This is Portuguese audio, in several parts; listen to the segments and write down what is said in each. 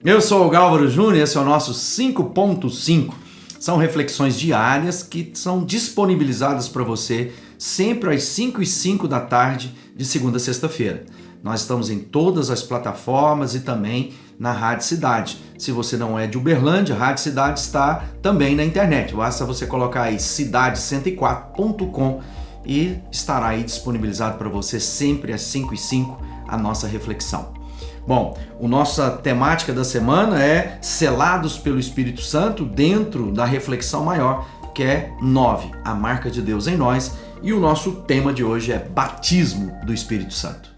Eu sou o Gálvaro Júnior e esse é o nosso 5.5. São reflexões diárias que são disponibilizadas para você sempre às 5h05 da tarde, de segunda a sexta-feira. Nós estamos em todas as plataformas e também na Rádio Cidade. Se você não é de Uberlândia, a Rádio Cidade está também na internet. Basta você colocar aí cidade104.com e estará aí disponibilizado para você sempre às 5h05 a nossa reflexão. Bom, a nossa temática da semana é selados pelo Espírito Santo dentro da reflexão maior, que é 9, a marca de Deus em nós, e o nosso tema de hoje é batismo do Espírito Santo.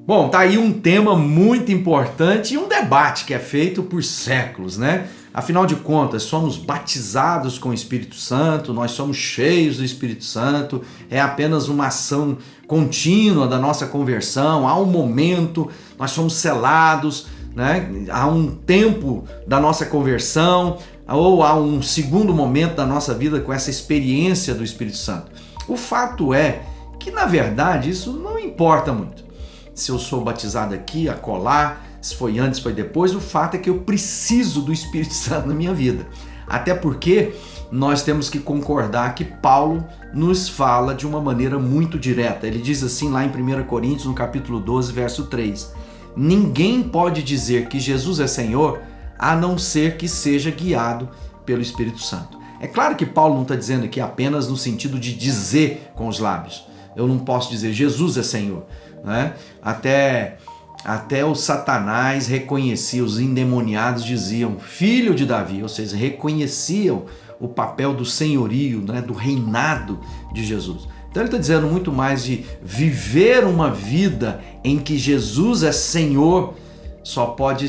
Bom, tá aí um tema muito importante e um debate que é feito por séculos, né? Afinal de contas, somos batizados com o Espírito Santo, nós somos cheios do Espírito Santo, é apenas uma ação contínua da nossa conversão, há um momento, nós somos selados, né? Há um tempo da nossa conversão, ou há um segundo momento da nossa vida com essa experiência do Espírito Santo. O fato é que, na verdade, isso não importa muito. Se eu sou batizado aqui, acolá, se foi antes, foi depois, o fato é que eu preciso do Espírito Santo na minha vida. Até porque nós temos que concordar que Paulo nos fala de uma maneira muito direta. Ele diz assim lá em 1 Coríntios, no capítulo 12, verso 3. Ninguém pode dizer que Jesus é Senhor a não ser que seja guiado pelo Espírito Santo. É claro que Paulo não está dizendo aqui apenas no sentido de dizer com os lábios. Eu não posso dizer Jesus é Senhor, né? Até o Satanás reconhecia, os endemoniados diziam filho de Davi, ou seja, reconheciam o papel do senhorio, né, do reinado de Jesus. Então ele está dizendo muito mais de viver uma vida em que Jesus é Senhor, só pode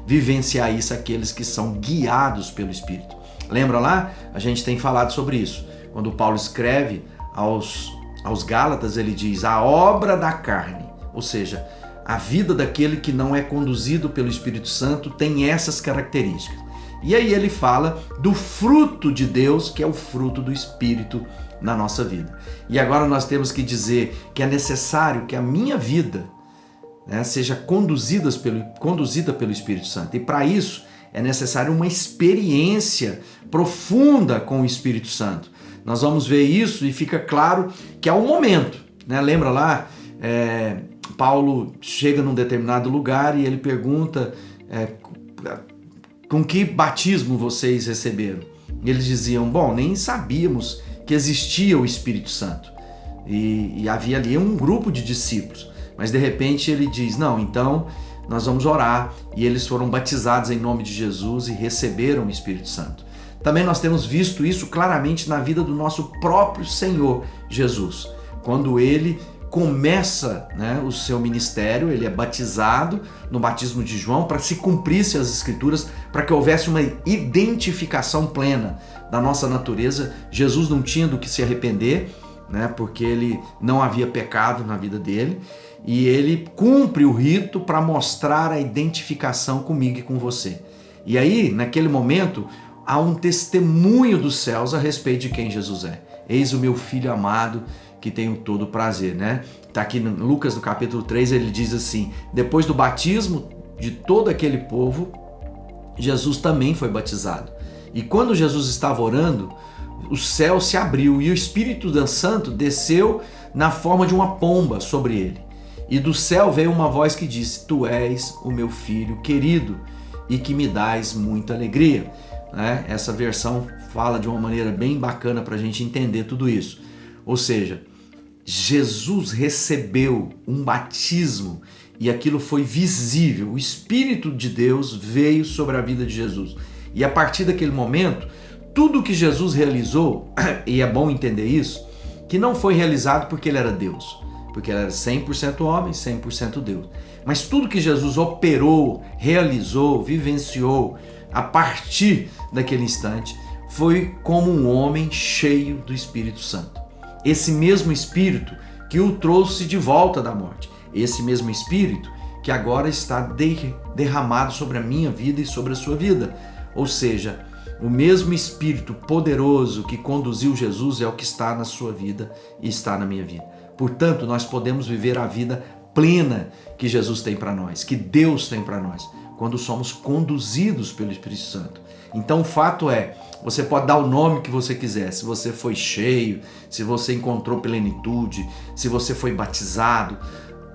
vivenciar isso aqueles que são guiados pelo Espírito. Lembra lá? A gente tem falado sobre isso. Quando Paulo escreve aos Gálatas, ele diz a obra da carne. Ou seja, a vida daquele que não é conduzido pelo Espírito Santo tem essas características. E aí ele fala do fruto de Deus, que é o fruto do Espírito na nossa vida. E agora nós temos que dizer que é necessário que a minha vida, né, seja conduzida pelo Espírito Santo. E para isso é necessário uma experiência profunda com o Espírito Santo. Nós vamos ver isso e fica claro que há um momento, né? Lembra lá? Paulo chega num determinado lugar e ele pergunta com que batismo vocês receberam? E eles diziam, bom, nem sabíamos que existia o Espírito Santo. E havia ali um grupo de discípulos. Mas de repente ele diz, não, então nós vamos orar. E eles foram batizados em nome de Jesus e receberam o Espírito Santo. Também nós temos visto isso claramente na vida do nosso próprio Senhor Jesus. Quando ele começa, né, o seu ministério, ele é batizado no batismo de João para se cumprisse as Escrituras, para que houvesse uma identificação plena da nossa natureza. Jesus não tinha do que se arrepender, né, porque ele não havia pecado na vida dele, e ele cumpre o rito para mostrar a identificação comigo e com você. E aí, naquele momento, há um testemunho dos céus a respeito de quem Jesus é. Eis o meu filho amado, que tenho todo prazer, né? Tá aqui no Lucas, no capítulo 3, ele diz assim, depois do batismo de todo aquele povo, Jesus também foi batizado. E quando Jesus estava orando, o céu se abriu e o Espírito Santo desceu na forma de uma pomba sobre ele. E do céu veio uma voz que disse, tu és o meu filho querido e que me dás muita alegria. Né? Essa versão fala de uma maneira bem bacana para a gente entender tudo isso. Ou seja, Jesus recebeu um batismo e aquilo foi visível. O Espírito de Deus veio sobre a vida de Jesus. E a partir daquele momento, tudo que Jesus realizou, e é bom entender isso, que não foi realizado porque ele era Deus, porque ele era 100% homem, 100% Deus. Mas tudo que Jesus operou, realizou, vivenciou, a partir daquele instante, foi como um homem cheio do Espírito Santo. Esse mesmo Espírito que o trouxe de volta da morte. Esse mesmo Espírito que agora está derramado sobre a minha vida e sobre a sua vida. Ou seja, O mesmo Espírito poderoso que conduziu Jesus é o que está na sua vida e está na minha vida. Portanto, nós podemos viver a vida plena que Jesus tem para nós, que Deus tem para nós, quando somos conduzidos pelo Espírito Santo. Então o fato é, você pode dar o nome que você quiser, se você foi cheio, se você encontrou plenitude, se você foi batizado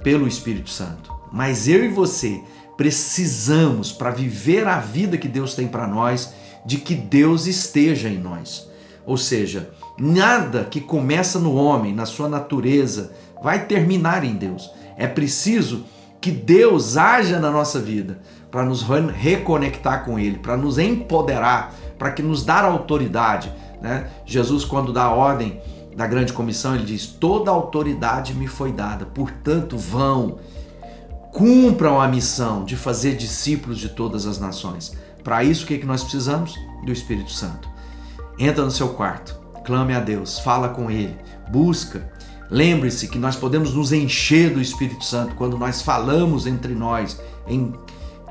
pelo Espírito Santo. Mas eu e você precisamos, para viver a vida que Deus tem para nós, de que Deus esteja em nós. Ou seja, nada que começa no homem, na sua natureza, vai terminar em Deus. É preciso que Deus haja na nossa vida para nos reconectar com Ele, para nos empoderar, para que nos dar autoridade, né? Jesus, quando dá a ordem da grande comissão, ele diz: toda autoridade me foi dada, portanto vão, cumpram a missão de fazer discípulos de todas as nações. Para isso, o que nós precisamos? Do Espírito Santo. Entra no seu quarto, clame a Deus, fala com Ele, busca. Lembre-se que nós podemos nos encher do Espírito Santo quando nós falamos entre nós em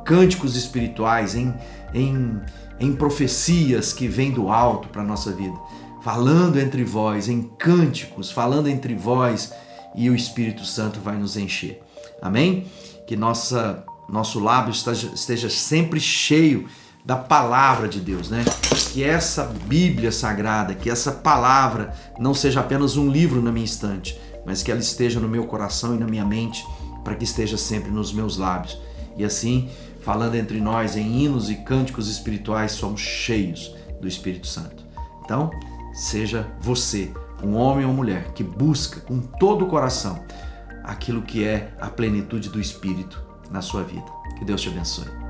cânticos espirituais, em profecias que vêm do alto para a nossa vida. Falando entre vós, em cânticos, falando entre vós, e o Espírito Santo vai nos encher. Amém? Que nosso lábio esteja sempre cheio da palavra de Deus, né? Que essa Bíblia Sagrada, que essa palavra não seja apenas um livro na minha estante, mas que ela esteja no meu coração e na minha mente, para que esteja sempre nos meus lábios. E assim, falando entre nós em hinos e cânticos espirituais, somos cheios do Espírito Santo. Então, seja você um homem ou mulher que busca com todo o coração aquilo que é a plenitude do Espírito na sua vida. Que Deus te abençoe.